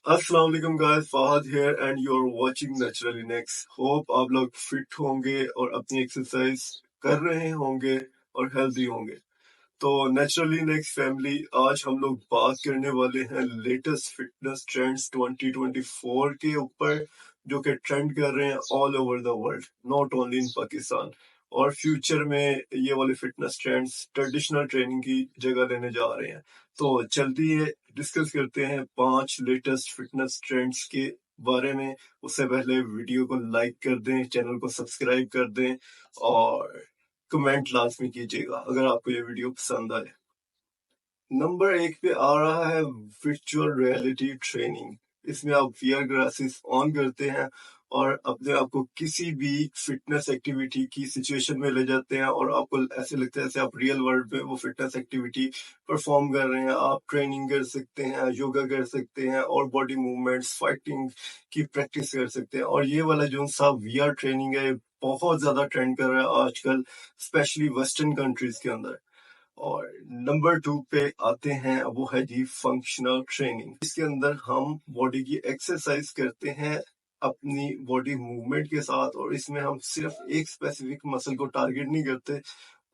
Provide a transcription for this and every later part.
अस्सलाम वालेकुम guys, Fahad here and you are watching naturally next. Hope आप लोग फिट होंगे और अपनी एक्सरसाइज कर रहे होंगे और हेल्दी होंगे। तो नेचुरली नेक्स्ट फैमिली, आज हम लोग बात करने वाले हैं लेटेस्ट फिटनेस ट्रेंड्स 2024 के ऊपर, जो कि ट्रेंड कर रहे हैं all over the world, not only in Pakistan. और फ्यूचर में ये वाले फिटनेस ट्रेंड्स ट्रेडिशनल ट्रेनिंग की जगह लेने जा रहे हैं। तो जल्दी डिस्कस करते हैं 5 लेटेस्ट फिटनेस ट्रेंड्स के बारे में। उससे पहले वीडियो को लाइक कर दें, चैनल को सब्सक्राइब कर दें और कमेंट लाजमी कीजिएगा अगर आपको ये वीडियो पसंद आए। नंबर 1 पे आ रहा है वर्चुअल रियलिटी ट्रेनिंग। इसमें आप वीआर ग्लासेस ऑन करते हैं और अपने आप को किसी भी फिटनेस एक्टिविटी की सिचुएशन में ले जाते हैं और आपको ऐसे लगता है जैसे आप रियल वर्ल्ड में वो फिटनेस एक्टिविटी परफॉर्म कर रहे हैं। आप ट्रेनिंग कर सकते हैं, योगा कर सकते हैं और बॉडी मूवमेंट्स, फाइटिंग की प्रैक्टिस कर सकते हैं। और ये वाला जो सा वीआर ट्रेनिंग है बहुत ज्यादा ट्रेंड कर रहा है आजकल, स्पेशली वेस्टर्न कंट्रीज के अंदर। और नंबर 2 पे आते हैं, वो है जी फंक्शनल ट्रेनिंग। इसके अंदर हम बॉडी की एक्सरसाइज करते हैं अपनी बॉडी मूवमेंट के साथ, और इसमें हम सिर्फ एक स्पेसिफिक मसल को टारगेट नहीं करते,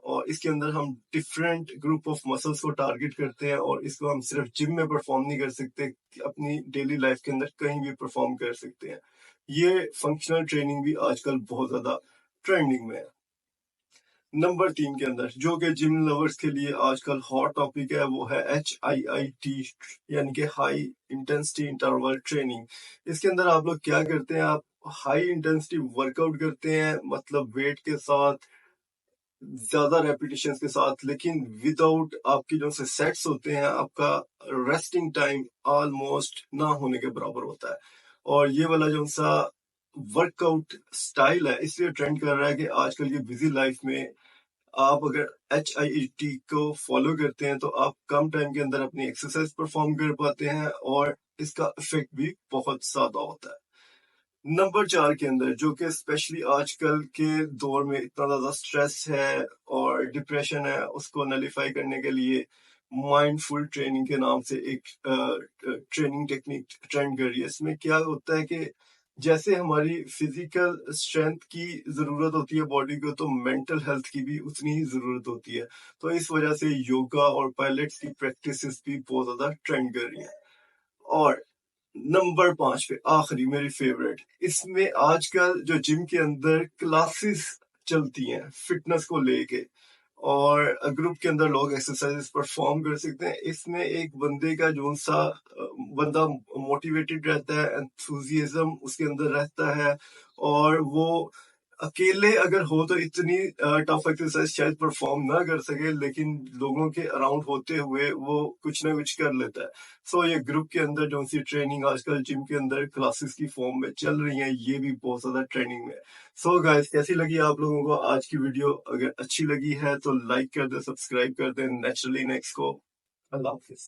और इसके अंदर हम डिफरेंट ग्रुप ऑफ मसल्स को टारगेट करते हैं। और इसको हम सिर्फ जिम में परफॉर्म नहीं कर सकते, अपनी डेली लाइफ के अंदर कहीं भी परफॉर्म कर सकते हैं। ये फंक्शनल ट्रेनिंग भी आजकल बहुत ज्यादा ट्रेंडिंग में है। नंबर 3 के अंदर, जो कि जिम लवर्स के लिए आजकल हॉट टॉपिक है, वो है HIIT, यानी कि हाई इंटेंसिटी इंटरवल ट्रेनिंग। इसके अंदर आप लोग क्या करते हैं, आप हाई इंटेंसिटी वर्कआउट करते हैं, मतलब वेट के साथ, ज्यादा रेपिटेशन के साथ, लेकिन विदाउट आपकी जो से सेट्स होते हैं, आपका रेस्टिंग टाइम ऑलमोस्ट ना होने के बराबर होता है। और ये वाला जो सा वर्कआउट स्टाइल है इसलिए ट्रेंड कर रहा है कि आजकल की बिजी लाइफ में आप अगर HIIT को फॉलो करते हैं तो आप कम टाइम के अंदर अपनी एक्सरसाइज परफॉर्म कर पाते हैं और इसका इफेक्ट भी बहुत ज्यादा होता है। नंबर 4 के अंदर, जो कि स्पेशली आजकल के दौर में इतना ज्यादा स्ट्रेस है और डिप्रेशन है, उसको नलीफाई करने के लिए माइंडफुल ट्रेनिंग के नाम से एक ट्रेनिंग टेक्निक ट्रेंड कर रही है। इसमें क्या होता है कि जैसे हमारी फिजिकल स्ट्रेंथ की जरूरत होती है बॉडी को, तो मेंटल हेल्थ की भी उतनी ही जरूरत होती है। तो इस वजह से योगा और पायलट्स की प्रैक्टिसेस भी बहुत ज्यादा ट्रेंड कर रही है। और नंबर 5 पे आखिरी मेरी फेवरेट, इसमें आजकल जो जिम के अंदर क्लासेस चलती हैं फिटनेस को लेके, और ग्रुप के अंदर लोग एक्सरसाइजेस परफॉर्म कर सकते हैं। इसमें एक बंदे का जो सा बंदा मोटिवेटेड रहता है, एंथुजियाज्म उसके अंदर रहता है, और वो अकेले अगर हो तो इतनी टफ एक्सरसाइज शायद परफॉर्म ना कर सके, लेकिन लोगों के अराउंड होते हुए वो कुछ ना कुछ कर लेता है। सो ये ग्रुप के अंदर जो सी ट्रेनिंग आजकल जिम के अंदर क्लासेस की फॉर्म में चल रही है, ये भी बहुत ज्यादा ट्रेनिंग में है। सो गाइस, कैसी लगी आप लोगों को आज की वीडियो? अगर अच्छी लगी है तो लाइक कर दे, सब्सक्राइब कर दे नेचुरली नेक्स्ट को। अल्लाह हाफिज।